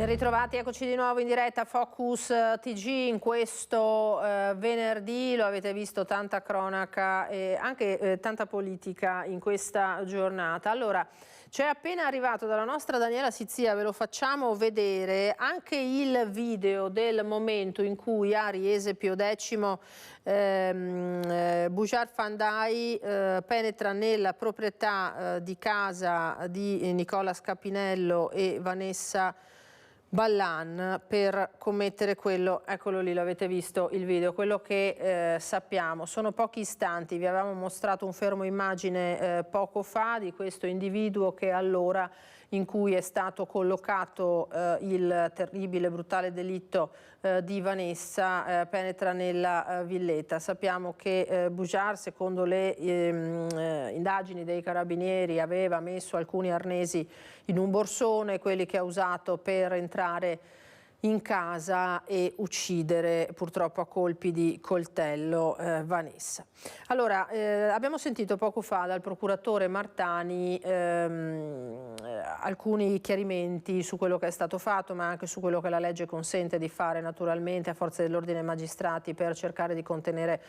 Ben ritrovati, eccoci di nuovo in diretta Focus TG in questo venerdì. Lo avete visto, tanta cronaca e anche tanta politica in questa giornata. Allora, c'è appena arrivato dalla nostra Daniela Sizia, ve lo facciamo vedere, anche il video del momento in cui Ari Esepio X Bujar Fandai penetra nella proprietà di casa di Nicola Scapinello e Vanessa Ballan per commettere quello, eccolo lì, lo avete visto il video, quello che sappiamo. Sono pochi istanti, vi avevamo mostrato un fermo immagine poco fa di questo individuo che all'ora in cui è stato collocato il terribile, brutale delitto di Vanessa penetra nella villetta. Sappiamo che Bujar, secondo le indagini dei carabinieri, aveva messo alcuni arnesi in un borsone, quelli che ha usato per entrare in casa e uccidere purtroppo a colpi di coltello Vanessa. Allora, abbiamo sentito poco fa dal procuratore Martani alcuni chiarimenti su quello che è stato fatto, ma anche su quello che la legge consente di fare naturalmente a forze dell'ordine e magistrati per cercare di contenere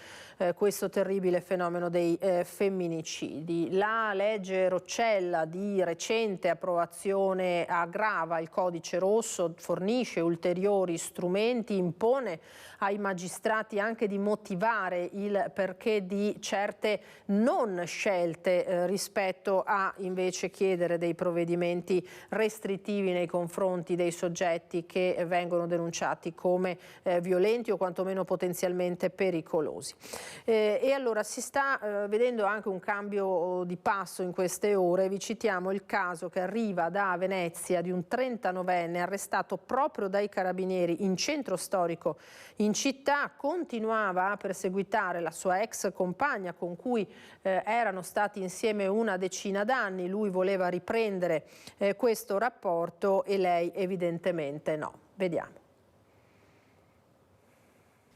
questo terribile fenomeno dei femminicidi. La legge Roccella di recente approvazione aggrava il codice rosso, fornisce ulteriori strumenti, impone ai magistrati anche di motivare il perché di certe non scelte rispetto a invece chiedere dei provvedimenti restrittivi nei confronti dei soggetti che vengono denunciati come violenti o quantomeno potenzialmente pericolosi. E allora si sta vedendo anche un cambio di passo in queste ore. Vi citiamo il caso che arriva da Venezia di un 39enne arrestato proprio dai carabinieri in centro storico in città. Continuava a perseguitare la sua ex compagna con cui erano stati insieme una decina d'anni. Lui voleva riprendere questo rapporto e lei evidentemente no. Vediamo.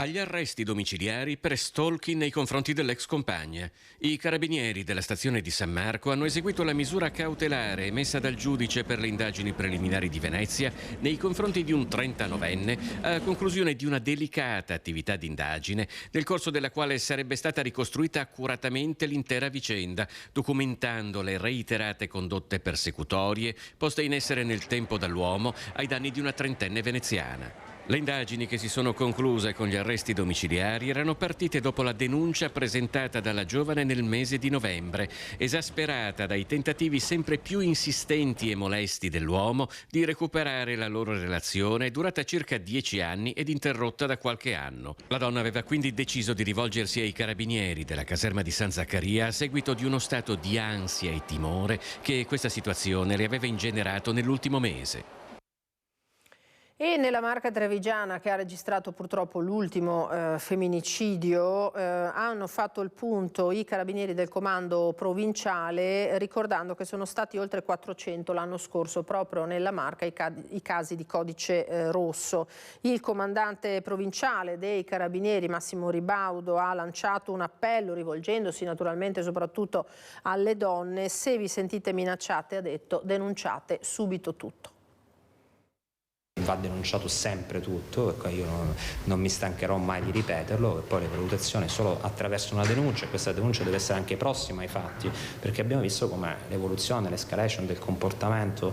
Agli arresti domiciliari per stalking nei confronti dell'ex compagna. I carabinieri della stazione di San Marco hanno eseguito la misura cautelare emessa dal giudice per le indagini preliminari di Venezia nei confronti di un 39enne a conclusione di una delicata attività di indagine nel corso della quale sarebbe stata ricostruita accuratamente l'intera vicenda, documentando le reiterate condotte persecutorie poste in essere nel tempo dall'uomo ai danni di una trentenne veneziana. Le indagini che si sono concluse con gli arresti domiciliari erano partite dopo la denuncia presentata dalla giovane nel mese di novembre, esasperata dai tentativi sempre più insistenti e molesti dell'uomo di recuperare la loro relazione durata circa 10 anni ed interrotta da qualche anno. La donna aveva quindi deciso di rivolgersi ai carabinieri della caserma di San Zaccaria a seguito di uno stato di ansia e timore che questa situazione le aveva ingenerato nell'ultimo mese. E nella Marca trevigiana, che ha registrato purtroppo l'ultimo femminicidio, hanno fatto il punto i carabinieri del comando provinciale, ricordando che sono stati oltre 400 l'anno scorso proprio nella Marca i casi di codice rosso. Il comandante provinciale dei carabinieri Massimo Ribaudo ha lanciato un appello rivolgendosi naturalmente soprattutto alle donne: se vi sentite minacciate, ha detto, denunciate subito tutto. Va denunciato sempre tutto, io non mi stancherò mai di ripeterlo, e poi le valutazioni solo attraverso una denuncia, e questa denuncia deve essere anche prossima ai fatti, perché abbiamo visto come l'evoluzione, l'escalation del comportamento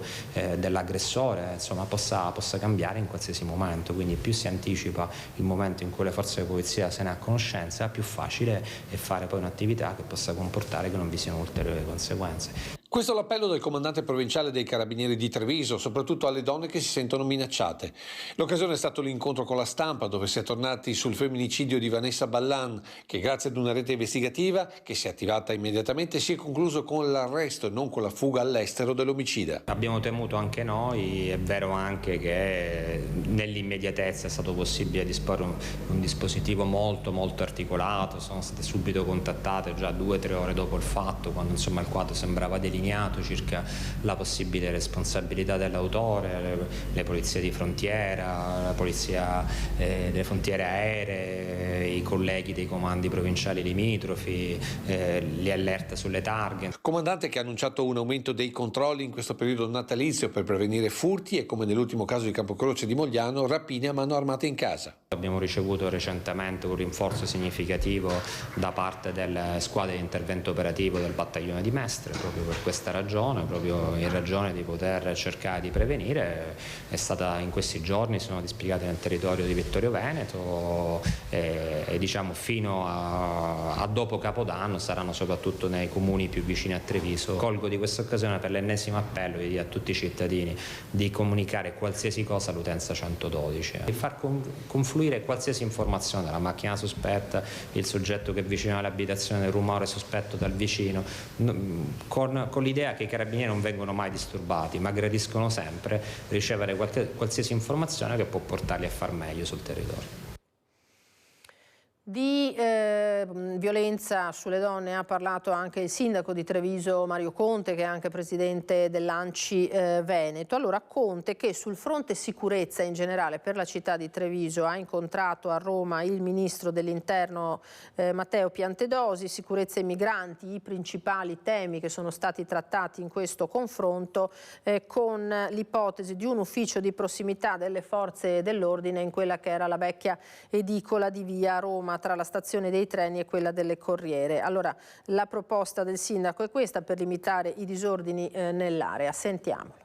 dell'aggressore insomma possa cambiare in qualsiasi momento, quindi più si anticipa il momento in cui le forze di polizia se ne ha conoscenza, più facile è fare poi un'attività che possa comportare che non vi siano ulteriori conseguenze. Questo è l'appello del comandante provinciale dei Carabinieri di Treviso, soprattutto alle donne che si sentono minacciate. L'occasione è stato l'incontro con la stampa, dove si è tornati sul femminicidio di Vanessa Ballan, che grazie ad una rete investigativa che si è attivata immediatamente si è concluso con l'arresto e non con la fuga all'estero dell'omicida. Abbiamo temuto anche noi, è vero anche che nell'immediatezza è stato possibile disporre un dispositivo molto articolato, sono state subito contattate già 2 o 3 ore dopo il fatto, quando insomma il quadro sembrava delineato circa la possibile responsabilità dell'autore, le polizie di frontiera, la polizia delle frontiere aeree, i colleghi dei comandi provinciali limitrofi, li allerta sulle targhe. Comandante che ha annunciato un aumento dei controlli in questo periodo natalizio per prevenire furti e, come nell'ultimo caso di Campocroce di Mogliano, rapine a mano armata in casa. Abbiamo ricevuto recentemente un rinforzo significativo da parte delle squadre di intervento operativo del battaglione di Mestre, proprio per questa ragione, proprio in ragione di poter cercare di prevenire. È stata in questi giorni, sono dispiegate nel territorio di Vittorio Veneto e diciamo fino a dopo Capodanno saranno soprattutto nei comuni più vicini a Treviso. Colgo di questa occasione per l'ennesimo appello di dire a tutti i cittadini di comunicare qualsiasi cosa all'utenza 112 e far confluire qualsiasi informazione, la macchina sospetta, il soggetto che è vicino all'abitazione, del rumore sospetto dal vicino, con l'idea che i carabinieri non vengono mai disturbati, ma gradiscono sempre ricevere qualsiasi informazione che può portarli a far meglio sul territorio. Di violenza sulle donne ha parlato anche il sindaco di Treviso Mario Conte, che è anche presidente dell'ANCI Veneto. Allora Conte, che sul fronte sicurezza in generale per la città di Treviso ha incontrato a Roma il ministro dell'Interno Matteo Piantedosi, sicurezza e migranti, i principali temi che sono stati trattati in questo confronto, con l'ipotesi di un ufficio di prossimità delle forze dell'ordine in quella che era la vecchia edicola di via Roma, tra la stazione dei treni e quella delle Corriere. Allora, la proposta del sindaco è questa per limitare i disordini nell'area. Sentiamolo.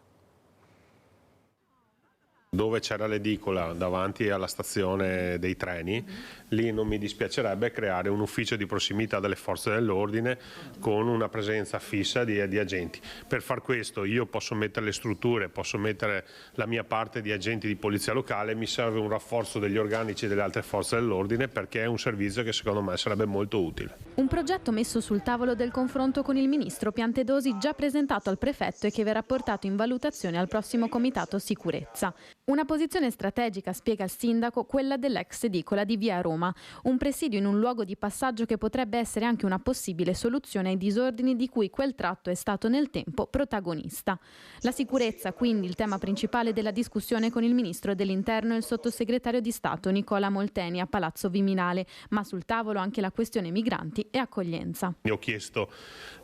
Dove c'era l'edicola davanti alla stazione dei treni, lì non mi dispiacerebbe creare un ufficio di prossimità delle forze dell'ordine con una presenza fissa di agenti. Per far questo io posso mettere le strutture, posso mettere la mia parte di agenti di polizia locale, mi serve un rafforzo degli organici delle altre forze dell'ordine perché è un servizio che secondo me sarebbe molto utile. Un progetto messo sul tavolo del confronto con il ministro Piantedosi, già presentato al prefetto e che verrà portato in valutazione al prossimo comitato sicurezza. Una posizione strategica, spiega il sindaco, quella dell'ex edicola di via Roma, un presidio in un luogo di passaggio che potrebbe essere anche una possibile soluzione ai disordini di cui quel tratto è stato nel tempo protagonista. La sicurezza, quindi, il tema principale della discussione con il ministro dell'Interno e il sottosegretario di Stato Nicola Molteni a Palazzo Viminale, ma sul tavolo anche la questione migranti e accoglienza. Ho chiesto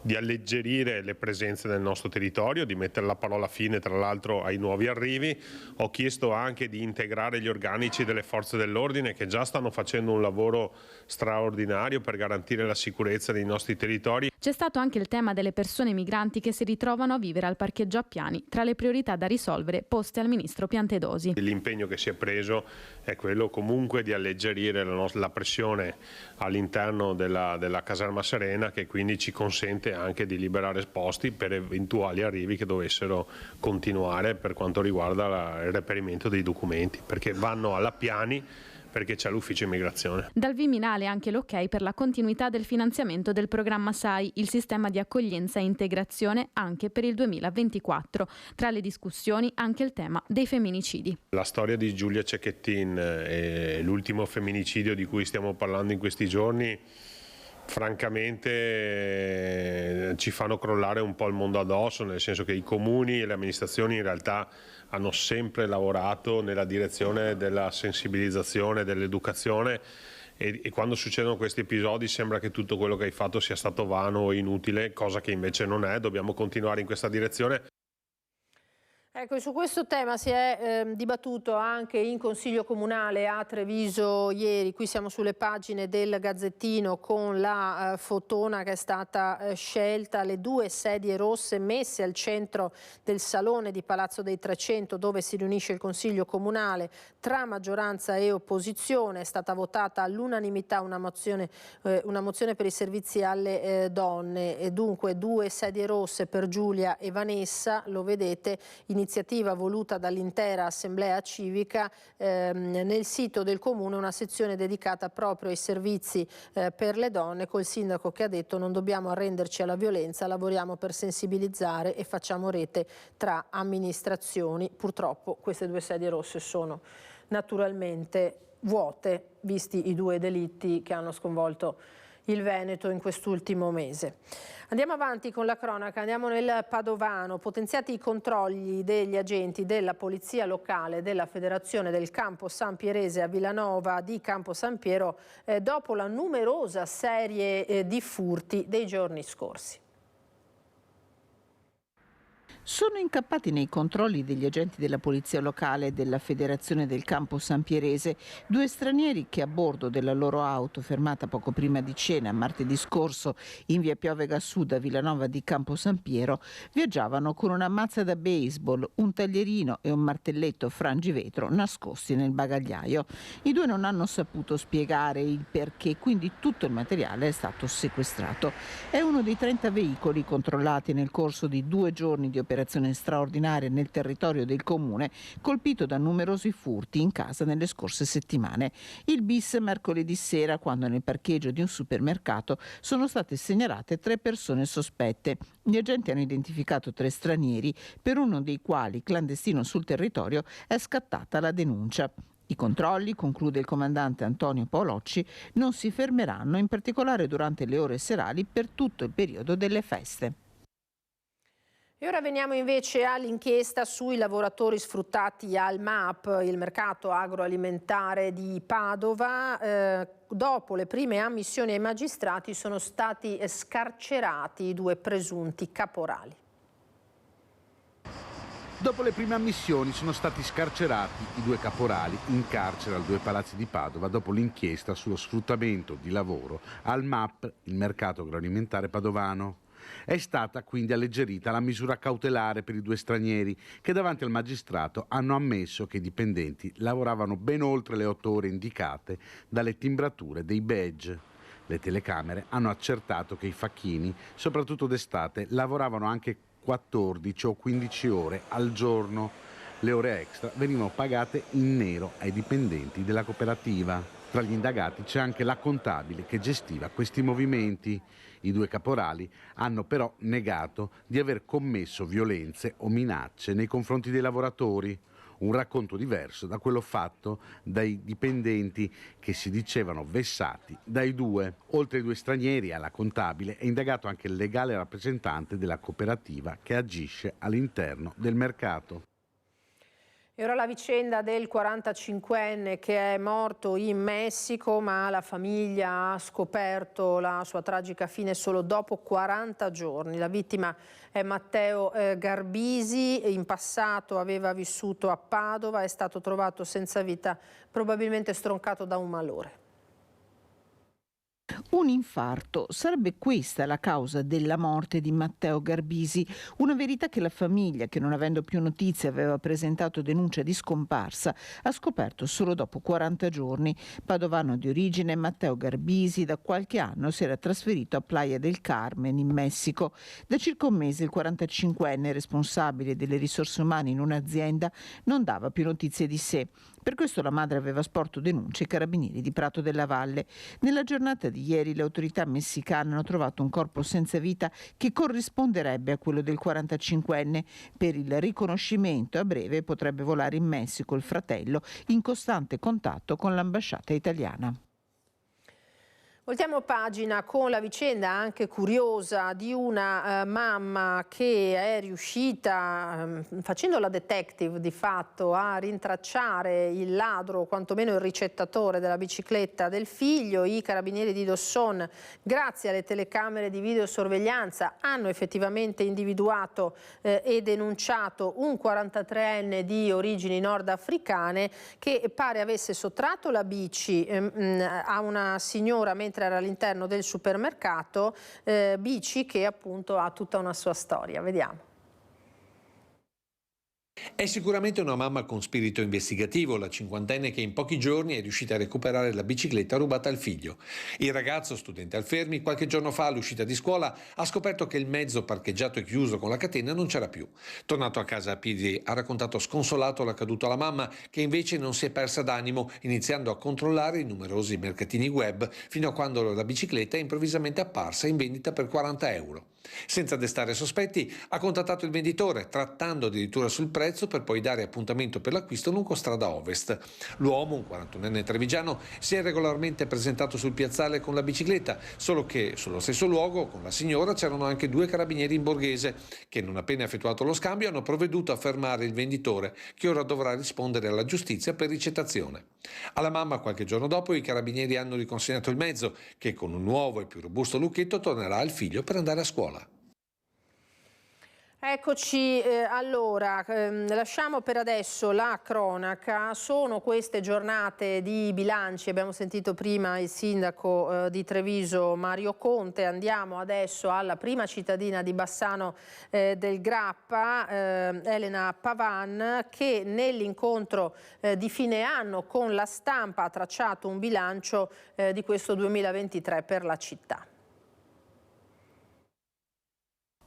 di alleggerire le presenze nel nostro territorio, di mettere la parola fine tra l'altro ai nuovi arrivi. Ho chiesto anche di integrare gli organici delle forze dell'ordine che già stanno facendo un lavoro straordinario per garantire la sicurezza dei nostri territori. C'è stato anche il tema delle persone migranti che si ritrovano a vivere al parcheggio a Piani, tra le priorità da risolvere poste al ministro Piantedosi. L'impegno che si è preso è quello comunque di alleggerire la pressione all'interno della caserma Serena, che quindi ci consente anche di liberare posti per eventuali arrivi che dovessero continuare per quanto riguarda il reperimento dei documenti, perché vanno alla Piani perché c'è l'ufficio immigrazione. Dal Viminale anche l'ok per la continuità del finanziamento del programma SAI, il sistema di accoglienza e integrazione anche per il 2024. Tra le discussioni anche il tema dei femminicidi. La storia di Giulia Cecchettin e l'ultimo femminicidio di cui stiamo parlando in questi giorni francamente ci fanno crollare un po' il mondo addosso, nel senso che i comuni e le amministrazioni in realtà hanno sempre lavorato nella direzione della sensibilizzazione, dell'educazione e quando succedono questi episodi sembra che tutto quello che hai fatto sia stato vano o inutile, cosa che invece non è. Dobbiamo continuare in questa direzione. Ecco, su questo tema si è dibattuto anche in Consiglio Comunale a Treviso ieri. Qui siamo sulle pagine del Gazzettino con la fotona che è stata scelta, le 2 sedie rosse messe al centro del salone di Palazzo dei 300 dove si riunisce il Consiglio Comunale tra maggioranza e opposizione. È stata votata all'unanimità una mozione per i servizi alle donne e dunque 2 sedie rosse per Giulia e Vanessa, lo vedete, iniziativa voluta dall'intera assemblea civica. Nel sito del comune una sezione dedicata proprio ai servizi per le donne, col sindaco che ha detto non dobbiamo arrenderci alla violenza, lavoriamo per sensibilizzare e facciamo rete tra amministrazioni. Purtroppo queste 2 sedie rosse sono naturalmente vuote, visti i 2 delitti che hanno sconvolto il Veneto in quest'ultimo mese. Andiamo avanti con la cronaca, andiamo nel Padovano. Potenziati i controlli degli agenti della Polizia Locale della Federazione del Campo San Pierese a Villanova di Campo San Piero dopo la numerosa serie di furti dei giorni scorsi. Sono incappati nei controlli degli agenti della Polizia Locale e della Federazione del Campo San Pierese 2 stranieri che a bordo della loro auto, fermata poco prima di cena martedì scorso in via Piovega Sud a Villanova di Campo San Piero, viaggiavano con una mazza da baseball, un taglierino e un martelletto frangivetro nascosti nel bagagliaio. I 2 non hanno saputo spiegare il perché, quindi tutto il materiale è stato sequestrato. È uno dei 30 veicoli controllati nel corso di 2 giorni di operazione straordinaria nel territorio del comune, colpito da numerosi furti in casa nelle scorse settimane. Il bis mercoledì sera, quando nel parcheggio di un supermercato sono state segnalate 3 persone sospette. Gli agenti hanno identificato 3 stranieri, per uno dei quali, clandestino sul territorio, è scattata la denuncia. I controlli, conclude il comandante Antonio Paolocci, non si fermeranno, in particolare durante le ore serali, per tutto il periodo delle feste. E ora veniamo invece all'inchiesta sui lavoratori sfruttati al MAP, il mercato agroalimentare di Padova. Dopo le prime ammissioni ai magistrati sono stati scarcerati i 2 presunti caporali. Dopo le prime ammissioni sono stati scarcerati i 2 caporali in carcere al 2 Palazzi di Padova dopo l'inchiesta sullo sfruttamento di lavoro al MAP, il mercato agroalimentare padovano. È stata quindi alleggerita la misura cautelare per i 2 stranieri che davanti al magistrato hanno ammesso che i dipendenti lavoravano ben oltre le 8 ore indicate dalle timbrature dei badge. Le telecamere hanno accertato che i facchini, soprattutto d'estate, lavoravano anche 14 o 15 ore al giorno. Le ore extra venivano pagate in nero ai dipendenti della cooperativa. Tra gli indagati c'è anche la contabile che gestiva questi movimenti. I 2 caporali hanno però negato di aver commesso violenze o minacce nei confronti dei lavoratori. Un racconto diverso da quello fatto dai dipendenti che si dicevano vessati dai 2. Oltre ai 2 stranieri e alla contabile è indagato anche il legale rappresentante della cooperativa che agisce all'interno del mercato. E ora la vicenda del 45enne che è morto in Messico, ma la famiglia ha scoperto la sua tragica fine solo dopo 40 giorni. La vittima è Matteo Garbisi, in passato aveva vissuto a Padova, è stato trovato senza vita, probabilmente stroncato da un malore. Un infarto, sarebbe questa la causa della morte di Matteo Garbisi, una verità che la famiglia, che non avendo più notizie aveva presentato denuncia di scomparsa, ha scoperto solo dopo 40 giorni. Padovano di origine, Matteo Garbisi da qualche anno si era trasferito a Playa del Carmen in Messico. Da circa un mese il 45enne, responsabile delle risorse umane in un'azienda, non dava più notizie di sé. Per questo la madre aveva sporto denunce ai carabinieri di Prato della Valle. Nella giornata di ieri le autorità messicane hanno trovato un corpo senza vita che corrisponderebbe a quello del 45enne. Per il riconoscimento a breve potrebbe volare in Messico il fratello, in costante contatto con l'ambasciata italiana. Voltiamo pagina con la vicenda anche curiosa di una mamma che è riuscita, facendo la detective di fatto, a rintracciare il ladro, o quantomeno il ricettatore della bicicletta del figlio. I carabinieri di Dosson, grazie alle telecamere di videosorveglianza, hanno effettivamente individuato e denunciato un 43enne di origini nordafricane che pare avesse sottratto la bici a una signora mentre era all'interno del supermercato, bici che appunto ha tutta una sua storia. Vediamo. È sicuramente una mamma con spirito investigativo, la 50enne che in pochi giorni è riuscita a recuperare la bicicletta rubata al figlio. Il ragazzo, studente al Fermi, qualche giorno fa all'uscita di scuola ha scoperto che il mezzo parcheggiato e chiuso con la catena non c'era più. Tornato a casa a piedi ha raccontato sconsolato l'accaduto alla mamma, che invece non si è persa d'animo, iniziando a controllare i numerosi mercatini web fino a quando la bicicletta è improvvisamente apparsa in vendita per 40 euro. Senza destare sospetti, ha contattato il venditore, trattando addirittura sul prezzo per poi dare appuntamento per l'acquisto lungo strada Ovest. L'uomo, un 41enne trevigiano, si è regolarmente presentato sul piazzale con la bicicletta, solo che sullo stesso luogo con la signora c'erano anche 2 carabinieri in borghese, che non appena effettuato lo scambio hanno provveduto a fermare il venditore, che ora dovrà rispondere alla giustizia per ricettazione. Alla mamma qualche giorno dopo i carabinieri hanno riconsegnato il mezzo, che con un nuovo e più robusto lucchetto tornerà al figlio per andare a scuola. Eccoci, allora, lasciamo per adesso la cronaca. Sono queste giornate di bilanci, abbiamo sentito prima il sindaco di Treviso Mario Conte. Andiamo adesso alla prima cittadina di Bassano del Grappa, Elena Pavan, che nell'incontro di fine anno con la stampa ha tracciato un bilancio di questo 2023 per la città.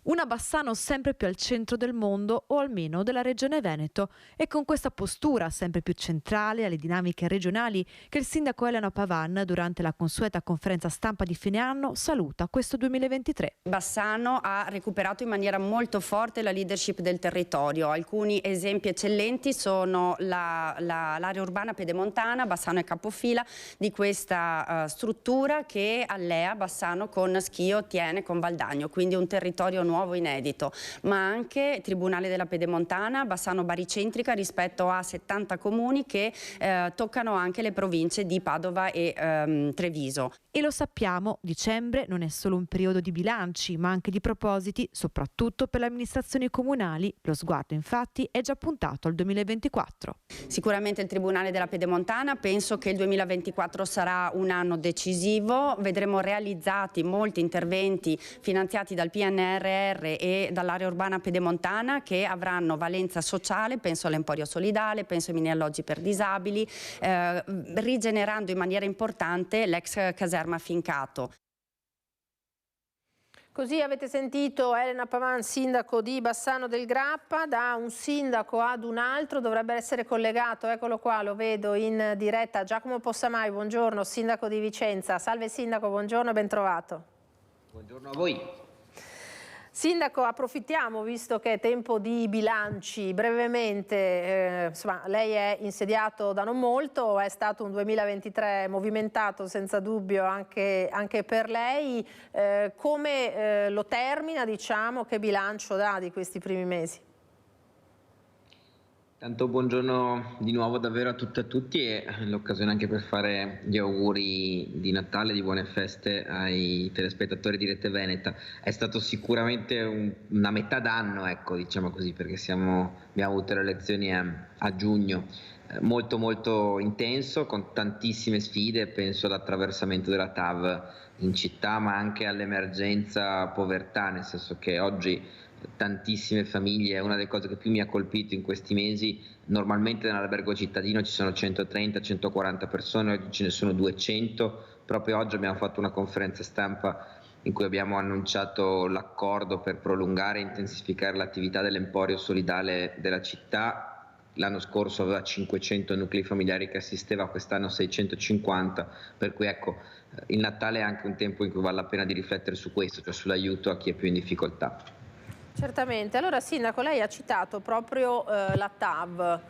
Una Bassano sempre più al centro del mondo o almeno della regione Veneto, e con questa postura sempre più centrale alle dinamiche regionali che il sindaco Elena Pavan durante la consueta conferenza stampa di fine anno saluta questo 2023. Bassano ha recuperato in maniera molto forte la leadership del territorio. Alcuni esempi eccellenti sono l'area urbana pedemontana. Bassano è capofila di questa struttura che allea Bassano con Schio, Tiene, con Valdagno, quindi un territorio nuovo, inedito, ma anche Tribunale della Pedemontana, Bassano baricentrica rispetto a 70 comuni che toccano anche le province di Padova e Treviso. E lo sappiamo, dicembre non è solo un periodo di bilanci, ma anche di propositi, soprattutto per le amministrazioni comunali. Lo sguardo infatti è già puntato al 2024. Sicuramente il Tribunale della Pedemontana, penso che il 2024 sarà un anno decisivo, vedremo realizzati molti interventi finanziati dal PNRR e dall'area urbana pedemontana che avranno valenza sociale, penso all'Emporio Solidale, penso ai mini alloggi per disabili, rigenerando in maniera importante l'ex caserma Fincato. Così avete sentito Elena Pavan, sindaco di Bassano del Grappa. Da un sindaco ad un altro dovrebbe essere collegato, eccolo qua, lo vedo in diretta, Giacomo Possamai, buongiorno, sindaco di Vicenza. Salve sindaco, buongiorno e ben trovato. Buongiorno a voi. Sindaco, approfittiamo, visto che è tempo di bilanci, brevemente, insomma, lei è insediato da non molto, è stato un 2023 movimentato senza dubbio anche per lei, come lo termina, diciamo, che bilancio dà di questi primi mesi? Tanto buongiorno di nuovo davvero a tutte e a tutti, e l'occasione anche per fare gli auguri di Natale, di buone feste ai telespettatori di Rete Veneta. È stato sicuramente una metà d'anno, ecco, diciamo così, perché abbiamo avuto le elezioni a giugno, molto molto intenso, con tantissime sfide, penso all'attraversamento della TAV in città, ma anche all'emergenza povertà, nel senso che oggi tantissime famiglie, è una delle cose che più mi ha colpito in questi mesi. Normalmente nell'albergo cittadino ci sono 130-140 persone, oggi ce ne sono 200. Proprio oggi abbiamo fatto una conferenza stampa in cui abbiamo annunciato l'accordo per prolungare e intensificare l'attività dell'Emporio Solidale della città. L'anno scorso aveva 500 nuclei familiari che assisteva, quest'anno 650, per cui ecco, il Natale è anche un tempo in cui vale la pena di riflettere su questo, cioè sull'aiuto a chi è più in difficoltà. Certamente. Allora sindaco, lei ha citato proprio la TAV.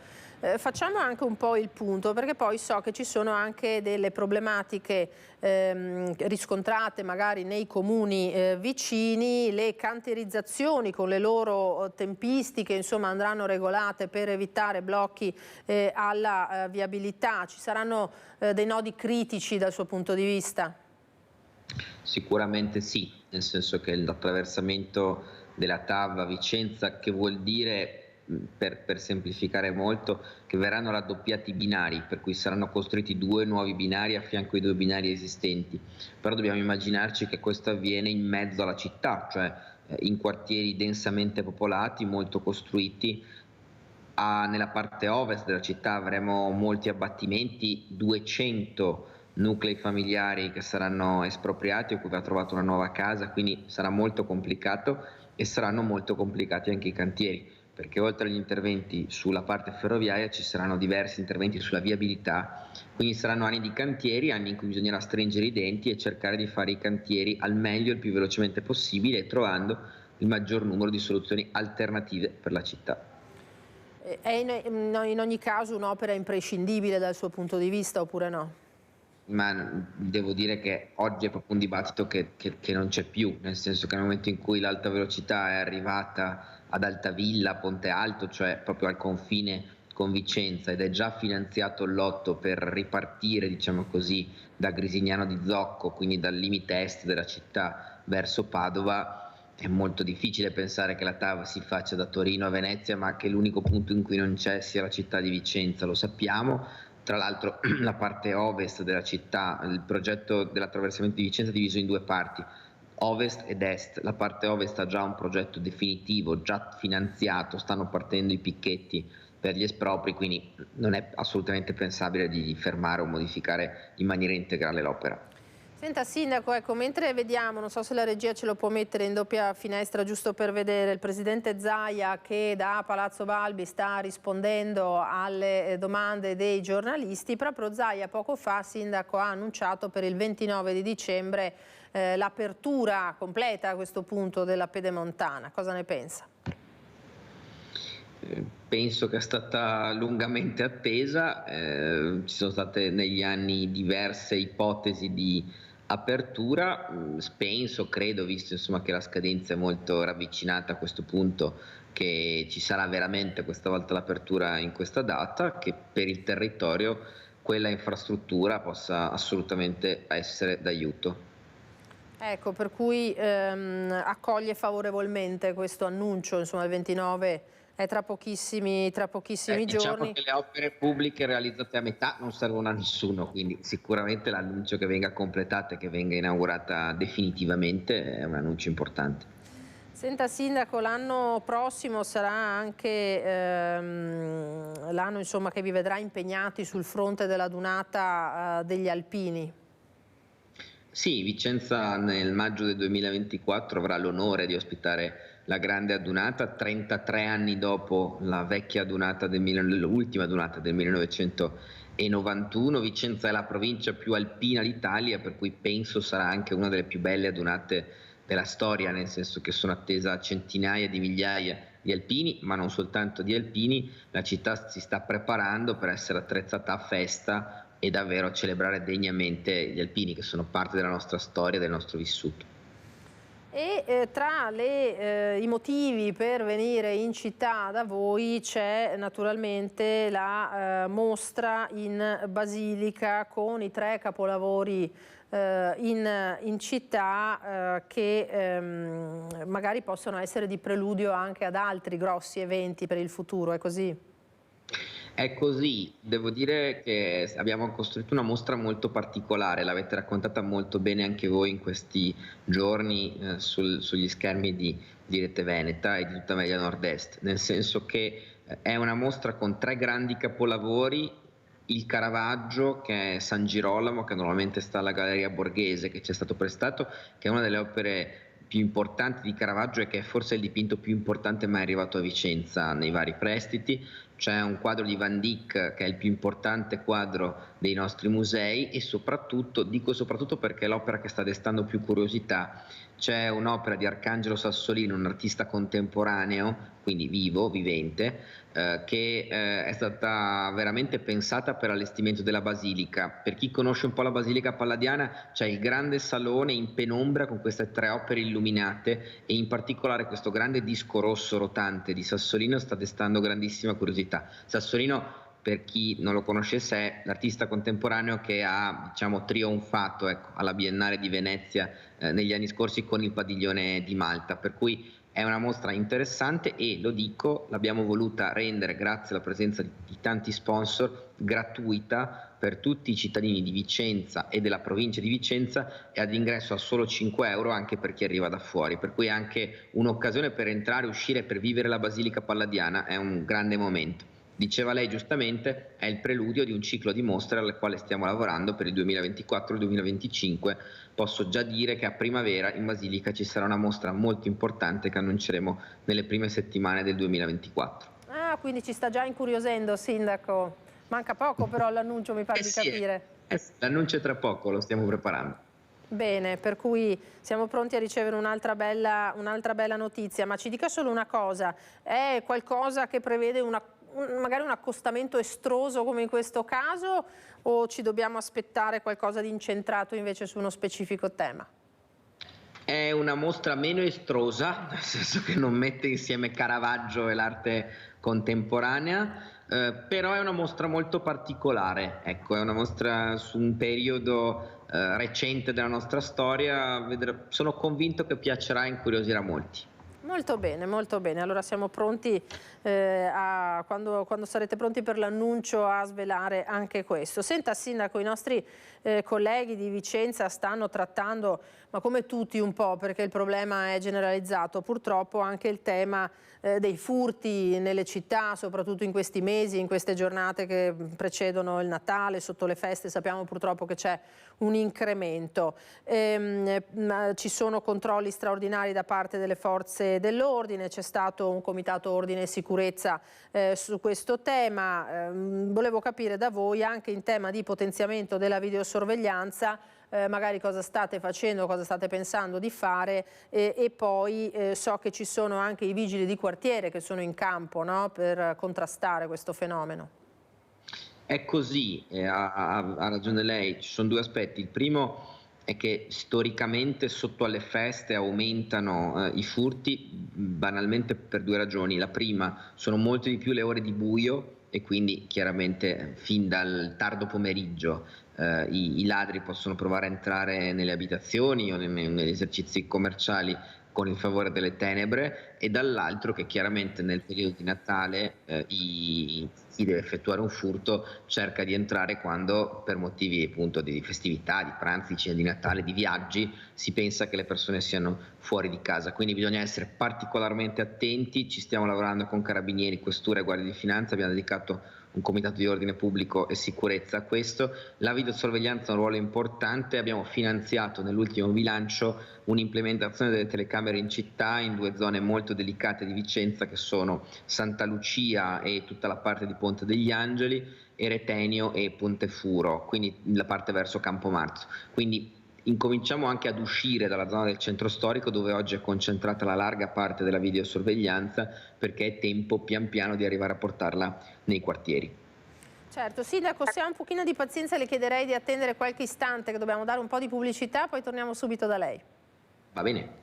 Facciamo anche un po' il punto, perché poi so che ci sono anche delle problematiche riscontrate magari nei comuni vicini, le cantierizzazioni con le loro tempistiche insomma andranno regolate per evitare blocchi alla viabilità. Ci saranno dei nodi critici dal suo punto di vista? Sicuramente sì, nel senso che l'attraversamento della TAV a Vicenza, che vuol dire, per semplificare molto, che verranno raddoppiati i binari, per cui saranno costruiti 2 nuovi binari a fianco ai 2 binari esistenti. Però dobbiamo immaginarci che questo avviene in mezzo alla città, cioè in quartieri densamente popolati, molto costruiti. Nella parte ovest della città avremo molti abbattimenti, 200 nuclei familiari che saranno espropriati o cui va trovato una nuova casa, quindi sarà molto complicato e saranno molto complicati anche i cantieri. perché oltre agli interventi sulla parte ferroviaria ci saranno diversi interventi sulla viabilità, quindi saranno anni di cantieri, anni in cui bisognerà stringere i denti e cercare di fare i cantieri al meglio, il più velocemente possibile, trovando il maggior numero di soluzioni alternative per la città. È in ogni caso un'opera imprescindibile dal suo punto di vista oppure no? Ma devo dire che oggi è proprio un dibattito che non c'è più, nel senso che nel momento in cui l'alta velocità è arrivata ad Altavilla, Ponte Alto, cioè proprio al confine con Vicenza, ed è già finanziato il lotto per ripartire, diciamo così, da Grisignano di Zocco, quindi dal limite est della città verso Padova, è molto difficile pensare che la TAV si faccia da Torino a Venezia, ma che l'unico punto in cui non c'è sia la città di Vicenza, lo sappiamo. Tra l'altro la parte ovest della città, il progetto dell'attraversamento di Vicenza è diviso in due parti, ovest ed est. La parte ovest ha già un progetto definitivo, già finanziato, stanno partendo i picchetti per gli espropri, quindi non è assolutamente pensabile di fermare o modificare in maniera integrale l'opera. Senta Sindaco, ecco, mentre vediamo, non so se la regia ce lo può mettere in doppia finestra giusto per vedere, il Presidente Zaia che da Palazzo Balbi sta rispondendo alle domande dei giornalisti, proprio Zaia poco fa, Sindaco, ha annunciato per il 29 di dicembre l'apertura completa a questo punto della Pedemontana. Cosa ne pensa? Penso che è stata lungamente attesa, ci sono state negli anni diverse ipotesi di apertura, credo, visto insomma che la scadenza è molto ravvicinata a questo punto, che ci sarà veramente questa volta l'apertura in questa data, che per il territorio quella infrastruttura possa assolutamente essere d'aiuto. Ecco, per cui accoglie favorevolmente questo annuncio, insomma il 29 è tra pochissimi giorni. Diciamo che le opere pubbliche realizzate a metà non servono a nessuno, quindi sicuramente l'annuncio che venga completata e che venga inaugurata definitivamente è un annuncio importante. Senta Sindaco, l'anno prossimo sarà anche l'anno insomma che vi vedrà impegnati sul fronte della Dunata degli Alpini. Sì, Vicenza nel maggio del 2024 avrà l'onore di ospitare la grande adunata, 33 anni dopo la vecchia adunata l'ultima adunata del 1991. Vicenza è la provincia più alpina d'Italia, per cui penso sarà anche una delle più belle adunate della storia, nel senso che sono attesa centinaia di migliaia di alpini, ma non soltanto di alpini. La città si sta preparando per essere attrezzata a festa e davvero a celebrare degnamente gli alpini, che sono parte della nostra storia e del nostro vissuto. E tra i motivi per venire in città da voi c'è naturalmente la mostra in Basilica con i 3 capolavori in città che magari possono essere di preludio anche ad altri grossi eventi per il futuro, è così? È così, devo dire che abbiamo costruito una mostra molto particolare, l'avete raccontata molto bene anche voi in questi giorni sugli schermi di Rete Veneta e di tutta Media Nord-Est, nel senso che è una mostra con 3 grandi capolavori, il Caravaggio, che è San Girolamo, che normalmente sta alla Galleria Borghese, che ci è stato prestato, che è una delle opere più importanti di Caravaggio e che è forse il dipinto più importante mai arrivato a Vicenza nei vari prestiti. C'è un quadro di Van Dyck che è il più importante quadro dei nostri musei e soprattutto, dico soprattutto perché è l'opera che sta destando più curiosità, c'è un'opera di Arcangelo Sassolino, un artista contemporaneo, quindi vivente, che è stata veramente pensata per l'allestimento della Basilica. Per chi conosce un po' la Basilica Palladiana c'è il grande salone in penombra con queste 3 opere illuminate e in particolare questo grande disco rosso rotante di Sassolino sta destando grandissima curiosità. Sassolino, per chi non lo conoscesse, è l'artista contemporaneo che ha, diciamo, trionfato, ecco, alla Biennale di Venezia negli anni scorsi con il Padiglione di Malta, per cui è una mostra interessante e, lo dico, l'abbiamo voluta rendere, grazie alla presenza di tanti sponsor, gratuita per tutti i cittadini di Vicenza e della provincia di Vicenza e ad ingresso a solo 5 euro anche per chi arriva da fuori, per cui è anche un'occasione per entrare, uscire, per vivere la Basilica Palladiana, è un grande momento. diceva lei giustamente, è il preludio di un ciclo di mostre al quale stiamo lavorando per il 2024 e il 2025. Posso già dire che a primavera in Basilica ci sarà una mostra molto importante che annunceremo nelle prime settimane del 2024. Ah, quindi ci sta già incuriosendo, Sindaco. Manca poco però all'annuncio, mi pare di capire. L'annuncio è tra poco, lo stiamo preparando. Bene, per cui siamo pronti a ricevere un'altra bella notizia, ma ci dica solo una cosa, è qualcosa che prevede magari un accostamento estroso come in questo caso, o ci dobbiamo aspettare qualcosa di incentrato invece su uno specifico tema? È una mostra meno estrosa, nel senso che non mette insieme Caravaggio e l'arte contemporanea, però è una mostra molto particolare, ecco, è una mostra su un periodo recente della nostra storia. Sono convinto che piacerà e incuriosirà molti. Molto bene, allora siamo pronti quando sarete pronti per l'annuncio a svelare anche questo. Senta Sindaco, i nostri colleghi di Vicenza stanno trattando, ma come tutti un po', perché il problema è generalizzato, purtroppo anche il tema dei furti nelle città, soprattutto in questi mesi, in queste giornate che precedono il Natale, sotto le feste sappiamo purtroppo che c'è un incremento. Ci sono controlli straordinari da parte delle forze dell'ordine, c'è stato un comitato ordine e sicurezza su questo tema. Volevo capire da voi anche in tema di potenziamento della videosorveglianza, magari cosa state facendo, cosa state pensando di fare e poi so che ci sono anche i vigili di quartiere che sono in campo, no? Per contrastare questo fenomeno. È così, ha ragione lei, ci sono due aspetti. Il primo è che storicamente sotto alle feste aumentano i furti banalmente per due ragioni. La prima, sono molte di più le ore di buio e quindi chiaramente fin dal tardo pomeriggio i ladri possono provare a entrare nelle abitazioni o negli esercizi commerciali con il favore delle tenebre, e dall'altro che chiaramente nel periodo di Natale chi deve effettuare un furto cerca di entrare quando per motivi appunto di festività, di pranzi, di cena di Natale, di viaggi, si pensa che le persone siano fuori di casa. Quindi bisogna essere particolarmente attenti, ci stiamo lavorando con Carabinieri, Questura e Guardia di Finanza, abbiamo dedicato un comitato di ordine pubblico e sicurezza a questo. La videosorveglianza ha un ruolo importante, abbiamo finanziato nell'ultimo bilancio un'implementazione delle telecamere in città in due zone molto delicate di Vicenza che sono Santa Lucia e tutta la parte di Ponte degli Angeli e Retenio e Pontefuro, quindi la parte verso Campomarzo. Quindi incominciamo anche ad uscire dalla zona del centro storico dove oggi è concentrata la larga parte della videosorveglianza, perché è tempo pian piano di arrivare a portarla nei quartieri. Certo, Sindaco, se ha un pochino di pazienza le chiederei di attendere qualche istante che dobbiamo dare un po' di pubblicità, poi torniamo subito da lei. Va bene.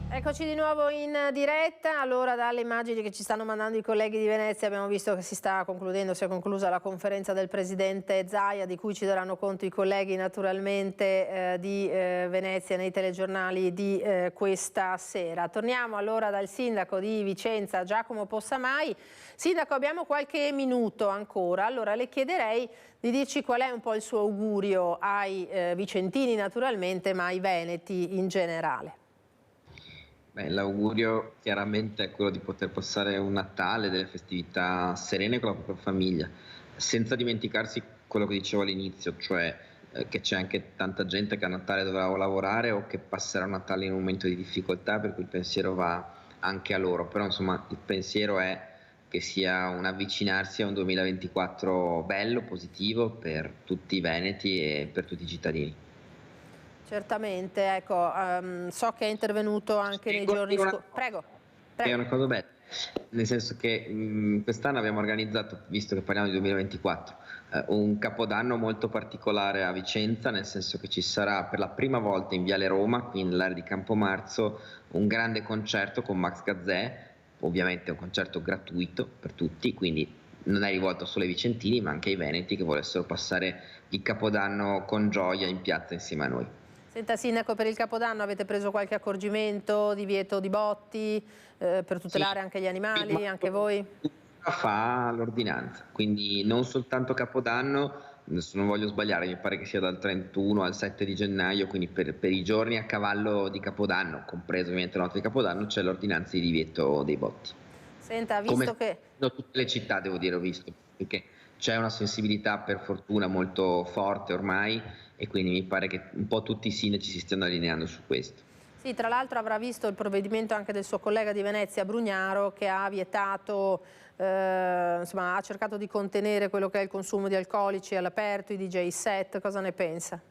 Eccoci di nuovo in diretta. Allora, dalle immagini che ci stanno mandando i colleghi di Venezia abbiamo visto che si è conclusa la conferenza del presidente Zaia, di cui ci daranno conto i colleghi naturalmente di Venezia nei telegiornali di questa sera. Torniamo allora dal sindaco di Vicenza, Giacomo Possamai. Sindaco, abbiamo qualche minuto ancora, allora le chiederei di dirci qual è un po' il suo augurio ai vicentini naturalmente, ma ai veneti in generale. L'augurio chiaramente è quello di poter passare un Natale, delle festività serene con la propria famiglia, senza dimenticarsi quello che dicevo all'inizio, cioè che c'è anche tanta gente che a Natale dovrà lavorare o che passerà Natale in un momento di difficoltà, per cui il pensiero va anche a loro, però insomma il pensiero è che sia un avvicinarsi a un 2024 bello, positivo per tutti i veneti e per tutti i cittadini. Certamente, ecco, so che è intervenuto anche nei giorni scorsi. Prego. È una cosa bella, nel senso che quest'anno abbiamo organizzato, visto che parliamo di 2024, un capodanno molto particolare a Vicenza, nel senso che ci sarà per la prima volta in Viale Roma, qui nell'area di Campomarzo, un grande concerto con Max Gazzè, ovviamente un concerto gratuito per tutti, quindi non è rivolto solo ai vicentini ma anche ai veneti che volessero passare il capodanno con gioia in piazza insieme a noi. Senta Sindaco, per il Capodanno avete preso qualche accorgimento, divieto di botti, per tutelare anche gli animali, anche voi? Fa l'ordinanza, quindi non soltanto Capodanno, adesso non voglio sbagliare, mi pare che sia dal 31 al 7 di gennaio, quindi per i giorni a cavallo di Capodanno, compreso ovviamente la notte di Capodanno, c'è l'ordinanza di divieto dei botti. Senta, visto Come che... da tutte le città, devo dire, ho visto, perché c'è una sensibilità per fortuna molto forte ormai e quindi mi pare che un po' tutti i sindaci si stiano allineando su questo. Sì, tra l'altro avrà visto il provvedimento anche del suo collega di Venezia, Brugnaro, che ha vietato, insomma, ha cercato di contenere quello che è il consumo di alcolici all'aperto, i DJ set. Cosa ne pensa?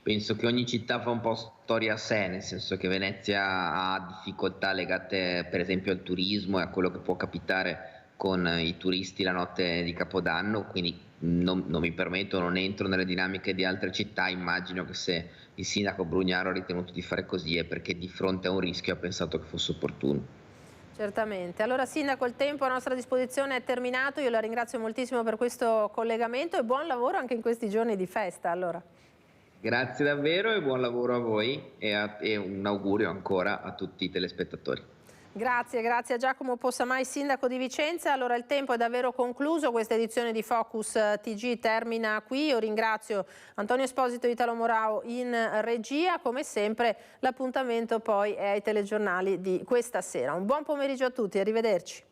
Penso che ogni città fa un po' storia a sé, nel senso che Venezia ha difficoltà legate per esempio al turismo e a quello che può capitare con i turisti la notte di Capodanno, quindi non mi permetto, non entro nelle dinamiche di altre città. Immagino che se il sindaco Brugnaro ha ritenuto di fare così è perché di fronte a un rischio ha pensato che fosse opportuno. Certamente. Allora sindaco, il tempo a nostra disposizione è terminato, io la ringrazio moltissimo per questo collegamento e buon lavoro anche in questi giorni di festa. Allora. Grazie davvero e buon lavoro a voi e un augurio ancora a tutti i telespettatori. Grazie a Giacomo Possamai, sindaco di Vicenza. Allora il tempo è davvero concluso, questa edizione di Focus TG termina qui. Io ringrazio Antonio Esposito e Italo Morao in regia. Come sempre l'appuntamento poi è ai telegiornali di questa sera. Un buon pomeriggio a tutti, arrivederci.